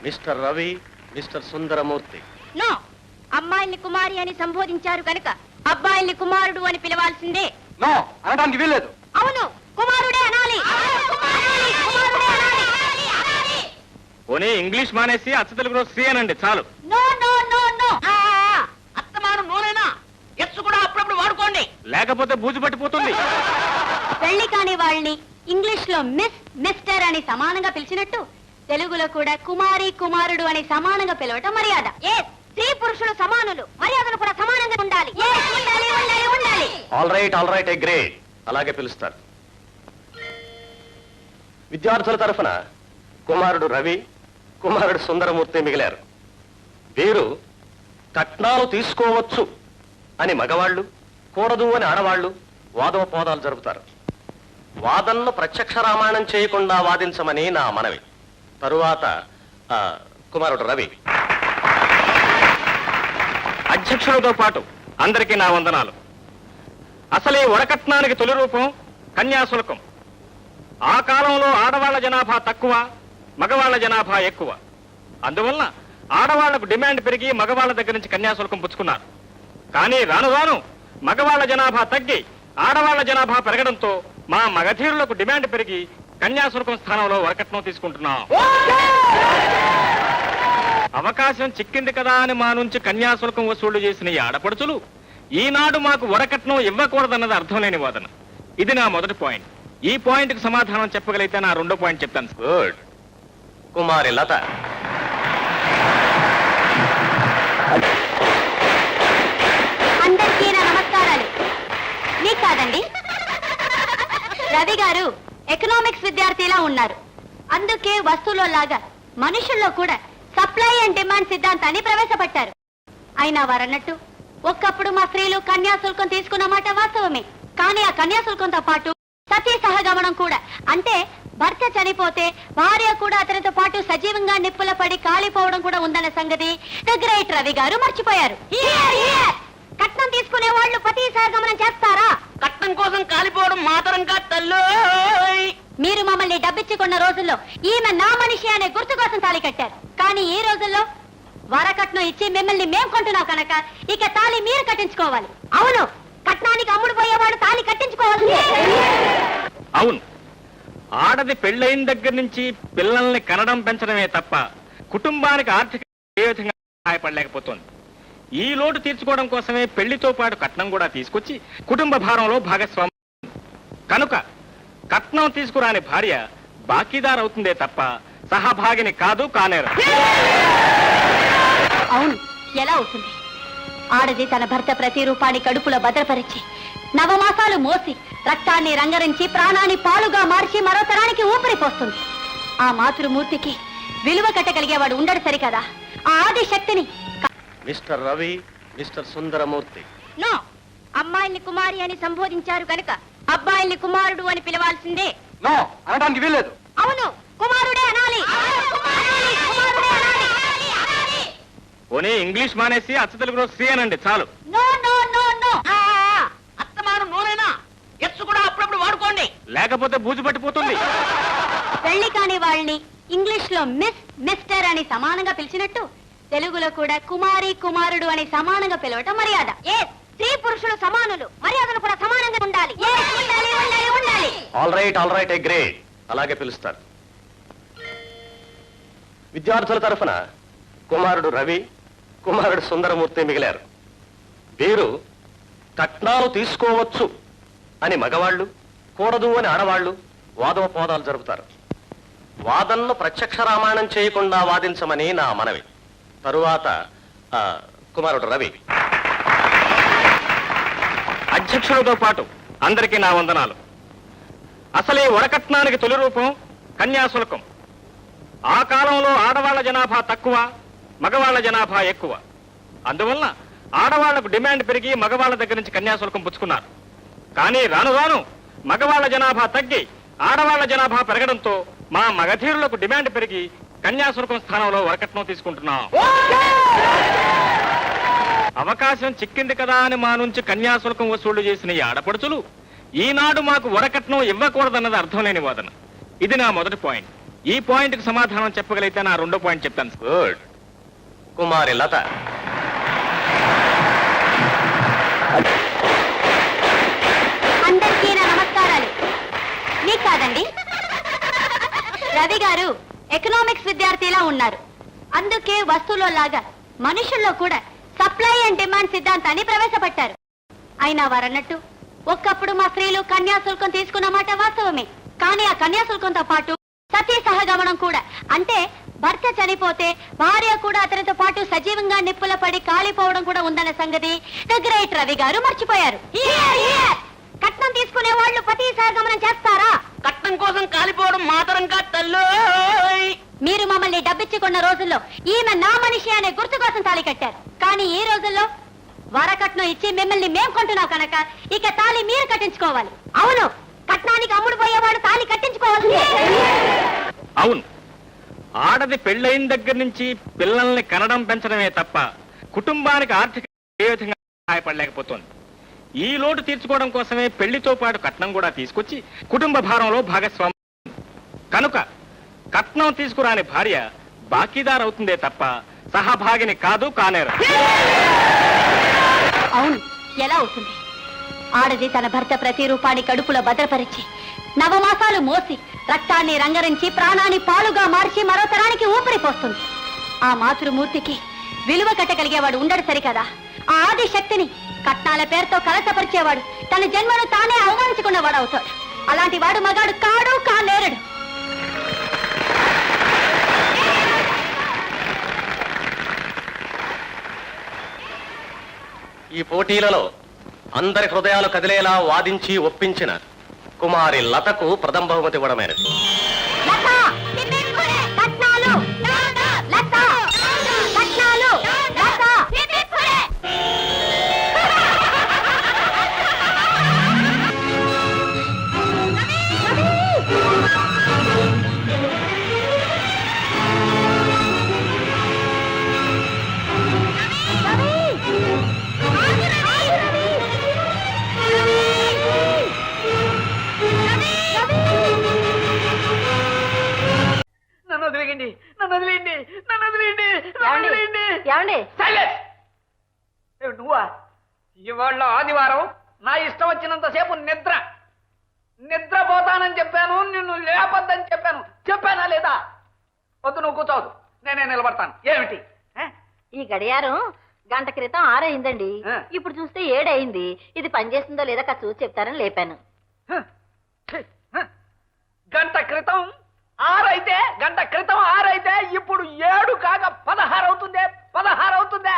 Mister Ravi, mister Sundaramurthy. No, అమ్మాయిల్ని కుమారి అని సంబోధించారు కనుక అబ్బాయిల్ని కుమారుడు అని పిలవాల్సిందే. నో అనడానికి వీల్లేదు. అవును, కుమారుడే అనాలి. పోనీ ఇంగ్లీష్ మానేసి అచ్చ తెలుగులో శ్రీ అనండి చాలు. No no no no. అత్తమానం నోనైనా ఎచ్చు కూడా అప్పుడప్పుడు వాడుకోండి, లేకపోతే బూజు పట్టిపోతుంది. పెళ్లి కాని వాళ్ళని ఇంగ్లీష్ లో మిస్, మిస్టర్ అని సమానంగా పిలిచినట్టు తెలుగులో కూడా కుమారి, కుమారుడు అని సమానంగా పిలవటం మర్యాద. స్త్రీ పురుషులు సమానులు, మర్యాదలు కూడా సమానంగా ఉండాలి. ఆల్ రైట్ గ్రేట్, అలాగే పిలుస్తారు. విద్యార్థుల తరఫున కుమారుడు రవి, కుమారుడు సుందరమూర్తి మిగిలారు. వీరు కట్నాలు తీసుకోవచ్చు అని మగవాళ్ళు, కూడదు అని ఆడవాళ్లు వాదోపవాదాలు జరుపుతారు. వాదనను ప్రత్యక్ష రామాయణం చేయకుండా వాదించమని నా మనవి. తరువాత కుమారుడు రవి. అధ్యక్షులతో పాటు అందరికీ నా వందనాలు. అసలే వరకట్నానికి తొలి రూపం కన్యాశుల్కం. ఆ కాలంలో ఆడవాళ్ల జనాభా తక్కువ, మగవాళ్ల జనాభా ఎక్కువ. అందువల్ల ఆడవాళ్లకు డిమాండ్ పెరిగి మగవాళ్ల దగ్గర నుంచి కన్యాశుల్కం పుచ్చుకున్నారు. కానీ రాను రాను మగవాళ్ల జనాభా తగ్గి ఆడవాళ్ల జనాభా పెరగడంతో మా మగధీరులకు డిమాండ్ పెరిగి కన్యాశుల్కం స్థానంలో వరకట్నం తీసుకుంటున్నాం. అవకాశం చిక్కింది కదా అని మా నుంచి కన్యాశుల్కం వసూళ్లు చేసిన ఈ ఆడపడుచులు ఈనాడు మాకు వరకట్నం ఇవ్వకూడదన్నది అర్థం లేని వాదన. ఇది నా మొదటి పాయింట్. ఈ పాయింట్ కు సమాధానం చెప్పగలిగితే నా రెండో పాయింట్ చెప్తాను. గుడ్. కుమారి లత. అందరికీ నా నమస్కారాలు. మీకు కాదండి, రవి గారు ఎకనామిక్స్ విద్యార్థిలా ఉన్నారు. అందుకే వస్తువులో లాగా మనుషుల్లో కూడా సప్లై అండ్ డిమాండ్ సిద్ధాంతాన్ని ప్రవేశపెట్టారు. అయినా వారన్నట్టు ఒక్కప్పుడు మా స్త్రీలు కన్యాశుల్కం తీసుకున్న మాట వాస్తవమే. కానీ ఆ కన్యాశుల్కంతో పాటు సతీ సహగమనం కూడా, అంటే భర్త చనిపోతే భార్య కూడా అతనితో పాటు సజీవంగా నిప్పుల పడి కాలిపోవడం కూడా ఉందన్న సంగతి ద గ్రేట్ రవి గారు మర్చిపోయారు. కట్నం తీసుకునే వాళ్ళు పతి సహగమనం చేస్తారా? కట్నం కోసం కాలిపోవడం మాతరంగా తల్లు. మీరు మమ్మల్ని డబ్బిచ్చుకున్న రోజుల్లో ఈమె నా మనిషి అనే గుర్తు కోసం తాళి కట్టారు. కానీ ఈ రోజుల్లో వరకట్నం ఇచ్చి మిమ్మల్ని మేం కొంటున్నాం కనుక ఇక తాళి మీరు కట్టించుకోవాలి. అవును, కట్నానికి అమ్ముడు పోయేవాడు తాళి కట్టించుకోవాలి. అవును, ఆడది పెళ్ళైన దగ్గర నుంచి పిల్లల్ని కనడం పెంచడమే తప్ప కుటుంబానికి ఆర్థిక ఏ విధంగా సహాయపడలేకపోతుంది. ఈ లోటు తీర్చుకోవడం కోసమే పెళ్లితో పాటు కట్నం కూడా తీసుకొచ్చి కుటుంబ భారంలో భాగస్వామి. కనుక కట్నం తీసుకురాని భార్య బాకీదార్ అవుతుందే తప్ప సహభాగిని కాదు, కానేరు. అవును, ఎలా అవుతుంది? ఆడది తన భర్త ప్రతి రూపాన్ని కడుపులో భద్రపరిచి నవమాసాలు మోసి రక్తాన్ని రంగరించి ప్రాణాన్ని పాలుగా మార్చి మరో తరానికి ఊపిరి పోస్తుంది. ఆ మాతృమూర్తికి విలువ కట్టగలిగేవాడు ఉండడు సరికదా? ఆ ఆది శక్తిని. Mister Ravi, mister Sundaramurthy. No, అమ్మాయిల్ని కుమారి అని సంబోధించారు కనుక అబ్బాయిల్ని కుమారుడు అని పిలవాల్సిందే. నో అనడానికి వీల్లేదు. అవును, కుమారుడే అనాలి. పోనీ ఇంగ్లీష్ మానేసి అచ్చ తెలుగులో శ్రీ అనండి చాలు. No no no no. అత్తమానం నోనైనా ఎచ్చు కూడా అప్పుడప్పుడు వాడుకోండి, లేకపోతే బూజు పట్టిపోతుంది. పెళ్లి కాని వాళ్ళని ఇంగ్లీష్ లో మిస్, మిస్టర్ అని సమానంగా పిలిచినట్టు తెలుగులో కూడా కుమారి, కుమారుడు అని సమానంగా పిలవటం మర్యాద. స్త్రీ పురుషులు సమానులు, మర్యాదలు కూడా సమానంగా ఉండాలి. ఆల్ రైట్ గ్రేట్, అలాగే పిలుస్తారు. విద్యార్థుల తరఫున కుమారుడు రవి, కుమారుడు సుందరమూర్తి మిగిలారు. వీరు కట్నాలు తీసుకోవచ్చు అని మగవాళ్ళు, కూడదు అని ఆడవాళ్లు వాదోపవాదాలు జరుపుతారు. వాదనను ప్రత్యక్ష రామాయణం చేయకుండా వాదించమని నా మనవి. తరువాత కుమారుడు రవి. అధ్యక్షులతో పాటు అందరికీ నా వందనాలు. అసలే వరకట్నానికి తొలి రూపం కన్యాశుల్కం. ఆ కాలంలో ఆడవాళ్ల జనాభా తక్కువ, మగవాళ్ల జనాభా ఎక్కువ. అందువల్ల ఆడవాళ్లకు డిమాండ్ పెరిగి మగవాళ్ల దగ్గర నుంచి కన్యాశుల్కం పుచ్చుకున్నారు. కానీ రాను రాను మగవాళ్ల జనాభా తగ్గి ఆడవాళ్ల జనాభా పెరగడంతో మా మగధీరులకు డిమాండ్ పెరిగి కన్యాశుల్కం స్థానంలో వరకట్నం తీసుకుంటున్నాం. అవకాశం చిక్కింది కదా అని మా నుంచి కన్యాశుల్కం వసూళ్లు చేసిన ఈ ఆడపడుచులు ఈనాడు మాకు వరకట్నం ఇవ్వకూడదన్నది అర్థం లేని వాదన. ఇది నా మొదటి పాయింట్. ఈ పాయింట్కి సమాధానం చెప్పగలిగితే నా రెండో పాయింట్ చెప్తాను. గుడ్. కుమారి లత. అందరికీ నా నమస్కారాలు. మీకు కాదండి, రవి గారు ఎకనామిక్స్ విద్యార్థిలా ఉన్నారు. అందుకే వస్తువులో లాగా మనుషుల్లో కూడా సప్లై అండ్ డిమాండ్ సిద్ధాంతాన్ని ప్రవేశపెట్టారు. అయినా వారన్నట్టు ఒక్కప్పుడు మా స్త్రీలు కన్యాశుల్కం తీసుకున్న మాట వాస్తవమే. కానీ ఆ కన్యాశుల్కంతో పాటు సతీ సహగమనం కూడా, అంటే భర్త చనిపోతే భార్య కూడా అతనితో పాటు సజీవంగా నిప్పుల పడి కాలిపోవడం కూడా ఉందన్న సంగతి ద గ్రేట్ రవి గారు మర్చిపోయారు. కట్నం తీసుకునే వాళ్ళు పతి సహగమనం చేస్తారా? కట్నం కోసం కాలిపోవడం మాతరంగా తల్లు. మీరు మమ్మల్ని డబ్బిచ్చుకున్న రోజుల్లో ఈమె నా మనిషి అనే గుర్తు కోసం తాళి కట్టారు. కానీ ఈ రోజుల్లో వరకట్నం ఇచ్చి మిమ్మల్ని మేం కొంటున్నాం కనుక ఇక తాళి మీరు కట్టించుకోవాలి. అవును, కట్నానికి అమ్ముడు పోయేవాడు తాళి కట్టించుకోవాలి. అవును, ఆడది పెళ్ళైన దగ్గర నుంచి పిల్లల్ని కనడం పెంచడమే తప్ప కుటుంబానికి ఆర్థిక ఏ విధంగా సహాయపడలేకపోతోంది. ఈ లోటు తీర్చుకోవడం కోసమే పెళ్లితో పాటు కట్నం కూడా తీసుకొచ్చి కుటుంబ భారంలో భాగస్వామి. కనుక కట్నం తీసుకురాని భార్య బాకీదార్ అవుతుందే తప్ప సహభాగిని కాదు, కానేరు. అవును, ఎలా అవుతుంది? ఆడది తన భర్త ప్రతిరూపాన్ని కడుపులో భద్రపరిచి నవమాసాలు మోసి రక్తాన్ని రంగరించి ప్రాణాన్ని పాలుగా మార్చి మరో తరానికి ఊపిరి పోస్తుంది. ఆ మాతృమూర్తికి విలువ కట్టగలిగేవాడు ఉండడు సరికదా? ఆ ఆది శక్తిని కట్నాల పేరుతో కలసపరిచేవాడు తన జన్మను తానే అవమానించుకున్నవాడు అవుతాడు. అలాంటి వాడు మగాడు కాడు, కానేరడు. ఈ పోటీలలో అందరి హృదయాలు కదిలేలా వాదించి ఒప్పించిన కుమారి లతకు ప్రథమ బహుమతి ఇవ్వడమైనది. లత! కట్నాలు! లత! కట్నాలు! లత! నన్ను వదిలేయండి, నన్ను వదిలేయండి, నన్ను వదిలేయండి, నన్ను వదిలేయండి. ఏమండి? సైలెన్స్! నువ్వా? ఇవాళ ఆదివారం నా ఇష్టం వచ్చినంతసేపు నిద్రపోతానని చెప్పాను, నిన్ను లేపద్దని చెప్పాను. చెప్పానా లేదా? వద్దు, నువ్వు కూర్చోవద్దు, నేనే నిలబడతాను. ఏమిటి? ఈ గడియారం గంట క్రితం 6 అయిందండి. ఆ. ఇప్పుడు చూస్తే 7 అయింది. ఇది పనిచేస్తుందో లేదా కాస్త చూసి చెప్తారని లేపాను. గంట క్రితం 6 అయితే ఇప్పుడు 7 కాక 16 అవుతుందే. 16 అవుతుందే.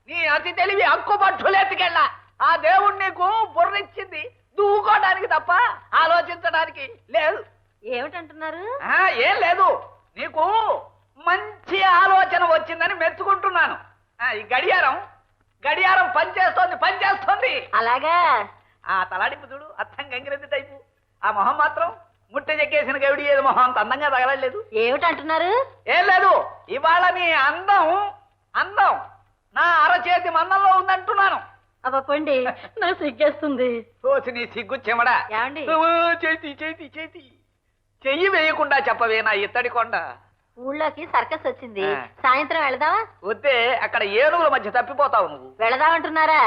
నీ అతి తెలివి అక్కుబట్టులేతికెళ్ళా. ఆ దేవుడు నీకు బుర్రిచ్చింది దూకోవడానికి తప్ప ఆలోచించడానికి లేదు. ఏమిటంటున్నారు? ఏం లేదు, నీకు మంచి ఆలోచన వచ్చిందని మెచ్చుకుంటున్నాను. ఈ గడియారం పనిచేస్తోంది. అలాగా? ఆ తలాడింపు చూడు, అర్థం గంగిరెద్ది టైపు. ఆ మొహం మాత్రం ముట్టె చెక్కేసిన గవిడి ఏది మొహం అంత అందంగా తగలలేదు. ఏమిటంటున్నారు? ఏం లేదు, ఇవాళ నీ అందం నా అరచేతి మందంలో ఉందంటున్నాను. అవ్వండి, నా సిగ్గేస్తుంది. తోసి నీ సిగ్గు చెమడా. ఏమండి? చేతి చెయ్యి వేయకుండా చెప్పవే నా ఇత్తడి కొండ. ఊళ్ళోకి సర్కస్ వచ్చింది. ఆ. సాయంత్రం వెళదామా? వద్దే, అక్కడ ఏనుగుల మధ్య తప్పిపోతావు నువ్వు. వెళదామంటున్నారా?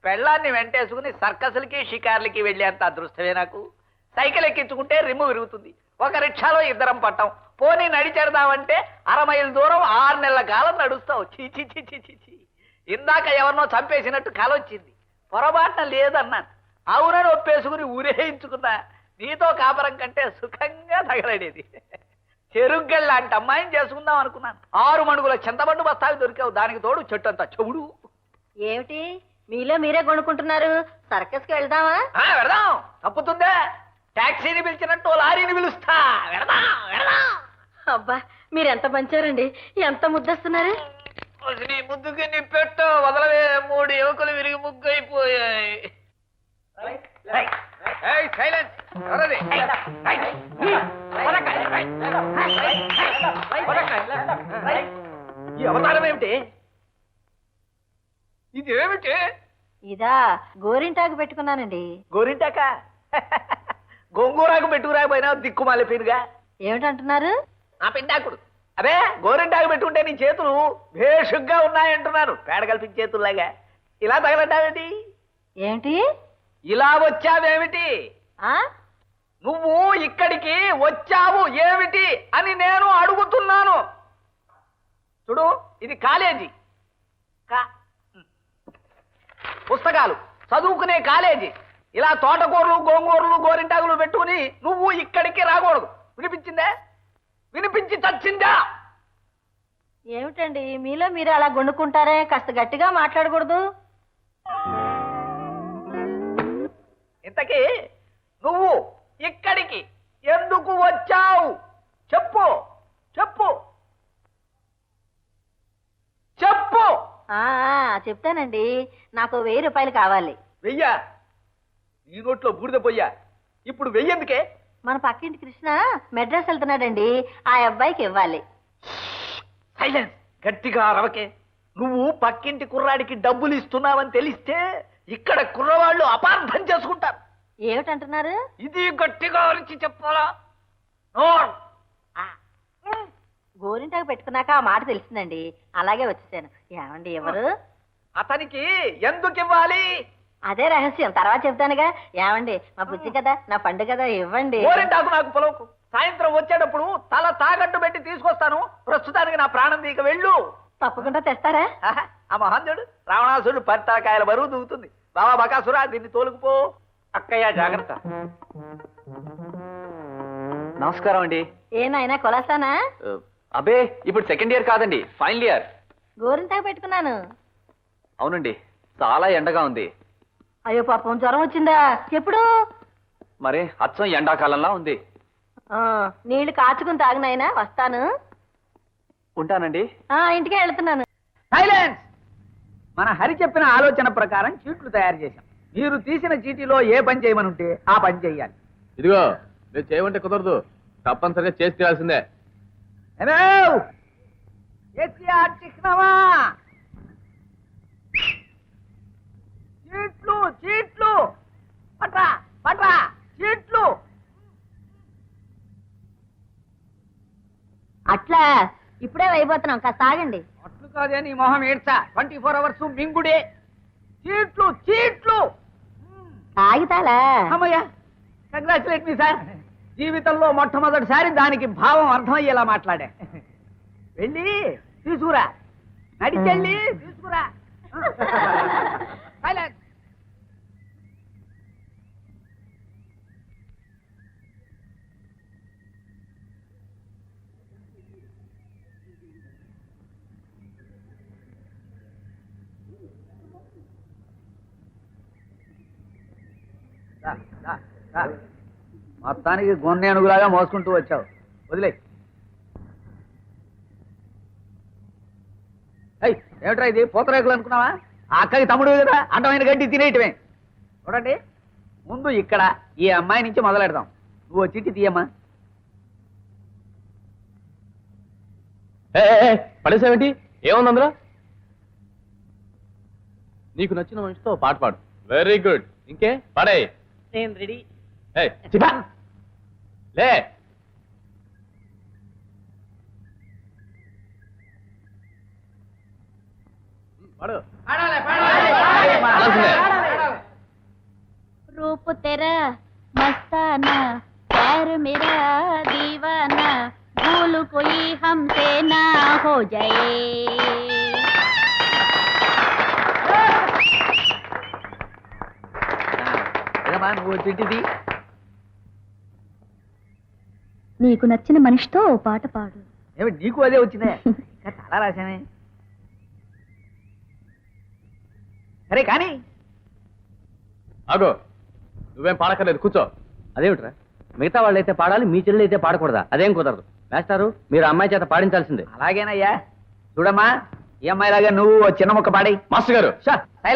పెళ్ళాన్ని వెంటేసుకుని సర్కసులకి షికార్లకి వెళ్ళేంత అదృష్టమే నాకు. సైకిల్ ఎక్కించుకుంటే రిమ్ము విరుగుతుంది. ఒక రిక్షాలో ఇద్దరం పట్టాం. పోనీ నడిచెడదామంటే 1/2 మైలు దూరం 6 నెలల కాలం నడుస్తావు. చీ. ఇందాక ఎవరినో చంపేసినట్టు కాలొచ్చింది. పొరపాటున లేదన్నాను. అవునని ఒప్పేసుకుని ఊరేయించుకున్నా. నీతో కాపరం కంటే సుఖంగా తగలడేది. చెరుగ్గళ్ళ అమ్మాయిని చేసుకుందాం అనుకున్నాను. 6 మణుగుల చింతపండు బస్తాలు దొరికావు. దానికి తోడు చెట్టు అంతా చెవుడు. ఏమిటి మీలో మీరే కొనుక్కుంటున్నారు? సర్కస్కి వెళదామా? వెళదాం, తప్పుతుందే. టాక్సీని పిలిచినట్టు లారీని పిలుస్తా. వెళదాం. అబ్బా, మీరెంత మంచారండి. ఎంత ముద్దస్తున్నారు. నీ ముద్దుకి నీ పెట్టు వదలవే. 3 యువకులు విరిగి ముగ్గు అయిపోయాయి. సైలెన్స్. ఈ అవతారం ఏమిటి? ఇదేమిటి? ఇదా గోరింటాకు పెట్టుకున్నానండి. గోరింటాక? గోంగూరాకు పెట్టుకురాకపోయినా దిక్కుమాలి పీరుగా. ఏమిటంటున్నారు? నా పిండాకుడు. అదే గోరింటాకు పెట్టుకుంటే నీ చేతులు భేషుగ్గా ఉన్నాయంటున్నారు. పేడ కల్పించే చేతుల్లాగా. ఇలా తగలంటావేంటి? ఏమిటి? ఇలా వచ్చావేమిటి? ఆ నువ్వు ఇక్కడికి వచ్చావు ఏమిటి అని నేను అడుగుతున్నాను. చూడు, ఇది కాలేజీ. పుస్తకాలు చదువుకునే కాలేజీ. ఇలా తోటకూరలు గోంగూరలు గోరింటాకులు పెట్టుకుని నువ్వు ఇక్కడికి రాకూడదు. వినిపించిందే? వినిపించి చచ్చిందా? ఏమిటండి మీలో మీరు అలా గుండుకుంటారే? కాస్త గట్టిగా మాట్లాడకూడదు? ఇంతకీ నువ్వు ఇక్కడికి ఎందుకు వచ్చావు? చెప్పు చెప్పు చెప్పు. చెప్తానండి. నాకు 1000 రూపాయలు కావాలి. వెయ్యా? నీ నోట్లో బూడిద పోయ్యా. ఇప్పుడు వెయ్యేందుకే? మన పక్కింటి కృష్ణ మెడ్రాస్ వెళ్తున్నాడండి. ఆ అబ్బాయికి ఇవ్వాలి. సైలెన్స్. గట్టిగా అరవకే. నువ్వు పక్కింటి కుర్రాడికి డబ్బులు ఇస్తున్నావని తెలిస్తే ఇక్కడ కుర్రవాళ్ళు అపార్థం చేసుకుంటారు. ఏమిటంటున్నారు? ఇది గట్టిగా అరిచి చెప్పాలా? గోరింటాకు పెట్టుకున్నాక ఆ మాట తెలిసిందండి. అలాగే వచ్చేసాను. ఏమండి ఎవరు? అతనికి ఎందుకు ఇవ్వాలి? అదే రహస్యం, తర్వాత చెప్తానుగా. ఏమండి మా బుజ్జి కదా, నా పండు కదా, ఇవ్వండి. గోరింటాకు నాకు పొలవుకు. సాయంత్రం వచ్చేటప్పుడు తల తాగట్టు పెట్టి తీసుకొస్తాను. ప్రస్తుతానికి నా ప్రాణం తీక వెళ్ళు. తప్పకుండా తెస్తారా? ఆహా, ఆ మహాంజుడు రావణాసుడు పరితాకాయల బరువు దూకుతుంది. బాబా బకాసురా, దీన్ని తోలుకుపో. అక్కయ్య జాగ్రత్త. నమస్కారం అండి. ఏనాయనా కొలసానా? అబే, ఇప్పుడు సెకండ్ ఇయర్ కాదండి, ఫైనల్ ఇయర్. గోరింటాకు పెట్టుకున్నాను. అవునండి, చాలా ఎండగా ఉంది. అయ్యో పాపం, జ్వరం వచ్చిందా? ఎప్పుడు? మరి అచ్చం ఎండాకాలంలా ఉంది. నీళ్లు కాచుకుని తాగినాయనా. వస్తాను. ఉంటానండి. ఇంటికే వెళ్తున్నాను. సైలెన్స్. మన హరి చెప్పిన ఆలోచన ప్రకారం చీట్లు తయారు చేశాం. మీరు తీసిన చీటీలో ఏ పని చేయమని ఉంటే ఆ పని చేయాలి. ఇదిగో మీరు చేయమంటే కుదరదు, తప్పనిసరిగా చేసి తీరాల్సిందే. చిహ్నమా? చీట్లు చీట్లు పట్రా పట్రా చీట్లు. అట్లా ఇప్పుడే అయిపోతున్నాం, కాస్త ఆగండి. అట్లు కాదే నీ మొహం ఏడ్చా. 24 hours మింగుడే. చీట్లు చీట్లు. ఆగితాలా? అమ్మయ్యా, కంగ్రాచులేట్ మీ సార్. జీవితంలో మొట్టమొదటిసారి దానికి భావం అర్థమయ్యేలా మాట్లాడా. వెళ్ళి తీసుకురా. నడిచెళ్ళి తీసుకురా. Silence. మొత్తానికి గొన్నె అణుగులాగా మోసుకుంటూ వచ్చావు. వదిలే. ఏమిట్రా ఇది? పూతరేకులు అనుకున్నావా? ఆ అక్కకి తమ్ముడు కదా, అడ్డమైన గడ్డి తినేయటమే. చూడండి, ముందు ఇక్కడ ఈ అమ్మాయి నుంచి మొదలెడదాం. నువ్వు చిట్టి తీయమ్మా. పడేసావేంటి? ఏముంది అందులో? నీకు నచ్చిన మనిషితో పాట పాడు. Very good. ఇంకే పాడే. నేను రెడీ. లే. పాడు. रूप तेरा मस्ताना, प्यार मेरा दीवाना, भूल कोई हमसे ना हो जाए. నువ్వు చిట్టిది. నీకు నచ్చిన మనిషితో ఓ పాట పాడు. ఏమిటి నీకు అదే వచ్చిందే? ఇంకా చాలా రాశానే. సరే కానీ ఆగో, నువ్వేం పాడక్కర్లేదు, కూర్చో. అదేమిట్రా, మిగతా వాళ్ళు అయితే పాడాలి, మీ చెల్లెలు అయితే పాడకూడదా? అదేం కుదరదు. వేస్తారు, మీరు అమ్మాయి చేత పాడించాల్సిందే. అలాగేనయ్యా. చూడమ్మా, ఈ అమ్మాయిలాగా నువ్వు చిన్న ముక్క పాడి. మాస్టర్ గారు.